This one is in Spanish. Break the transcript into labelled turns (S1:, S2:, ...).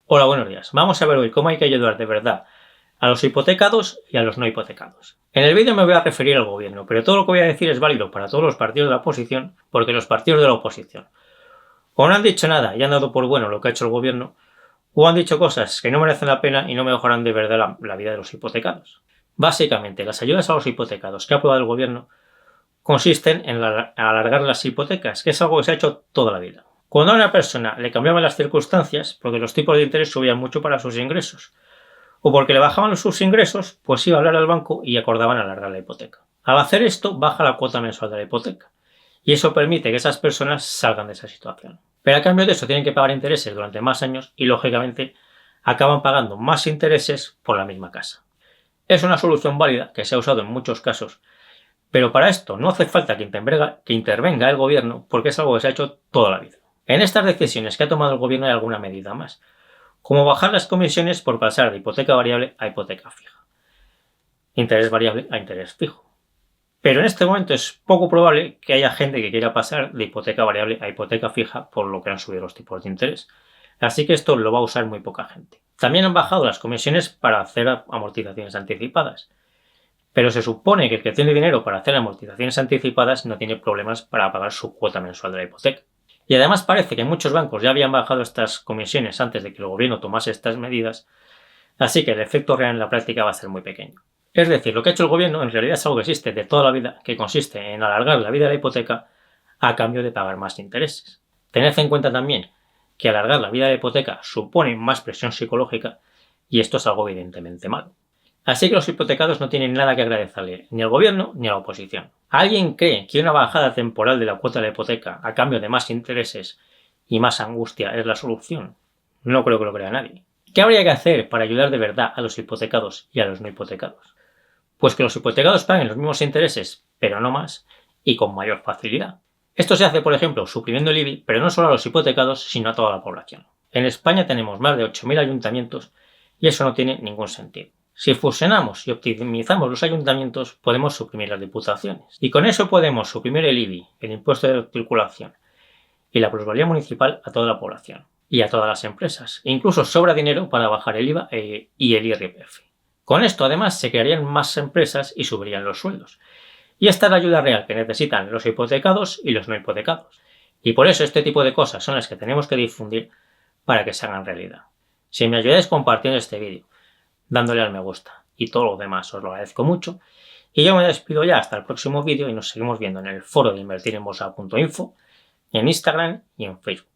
S1: Hola, buenos días. Vamos a ver hoy cómo hay que ayudar de verdad a los hipotecados y a los no hipotecados. En el vídeo me voy a referir al gobierno, pero todo lo que voy a decir es válido para todos los partidos de la oposición, porque los partidos de la oposición o no han dicho nada y han dado por bueno lo que ha hecho el gobierno, o han dicho cosas que no merecen la pena y no mejoran de verdad la vida de los hipotecados. Básicamente, las ayudas a los hipotecados que ha aprobado el gobierno consisten en alargar las hipotecas, que es algo que se ha hecho toda la vida. Cuando a una persona le cambiaban las circunstancias, porque los tipos de interés subían mucho para sus ingresos, o porque le bajaban sus ingresos, pues iba a hablar al banco y acordaban alargar la hipoteca. Al hacer esto, baja la cuota mensual de la hipoteca, y eso permite que esas personas salgan de esa situación. Pero a cambio de eso tienen que pagar intereses durante más años y, lógicamente, acaban pagando más intereses por la misma casa. Es una solución válida que se ha usado en muchos casos, pero para esto no hace falta que intervenga el gobierno, porque es algo que se ha hecho toda la vida. En estas decisiones que ha tomado el gobierno hay alguna medida más, como bajar las comisiones por pasar de hipoteca variable a hipoteca fija, interés variable a interés fijo. Pero en este momento es poco probable que haya gente que quiera pasar de hipoteca variable a hipoteca fija por lo que han subido los tipos de interés, así que esto lo va a usar muy poca gente. También han bajado las comisiones para hacer amortizaciones anticipadas, pero se supone que el que tiene dinero para hacer amortizaciones anticipadas no tiene problemas para pagar su cuota mensual de la hipoteca. Y además parece que muchos bancos ya habían bajado estas comisiones antes de que el gobierno tomase estas medidas, así que el efecto real en la práctica va a ser muy pequeño. Es decir, lo que ha hecho el gobierno en realidad es algo que existe de toda la vida, que consiste en alargar la vida de la hipoteca a cambio de pagar más intereses. Tened en cuenta también que alargar la vida de la hipoteca supone más presión psicológica y esto es algo evidentemente malo. Así que los hipotecados no tienen nada que agradecerle ni al gobierno ni a la oposición. ¿Alguien cree que una bajada temporal de la cuota de la hipoteca a cambio de más intereses y más angustia es la solución? No creo que lo crea nadie. ¿Qué habría que hacer para ayudar de verdad a los hipotecados y a los no hipotecados? Pues que los hipotecados paguen los mismos intereses, pero no más, y con mayor facilidad. Esto se hace, por ejemplo, suprimiendo el IBI, pero no solo a los hipotecados, sino a toda la población. En España tenemos más de 8.000 ayuntamientos y eso no tiene ningún sentido. Si fusionamos y optimizamos los ayuntamientos, podemos suprimir las diputaciones. Y con eso podemos suprimir el IBI, el impuesto de circulación, y la plusvalía municipal a toda la población y a todas las empresas. E incluso sobra dinero para bajar el IVA y el IRPF. Con esto, además, se crearían más empresas y subirían los sueldos. Y esta es la ayuda real que necesitan los hipotecados y los no hipotecados. Y por eso este tipo de cosas son las que tenemos que difundir para que se hagan realidad. Si me ayudáis compartiendo este vídeo, dándole al me gusta y todo lo demás, os lo agradezco mucho. Y yo me despido ya hasta el próximo vídeo y nos seguimos viendo en el foro de invertirenbolsa.info, en Instagram y en Facebook.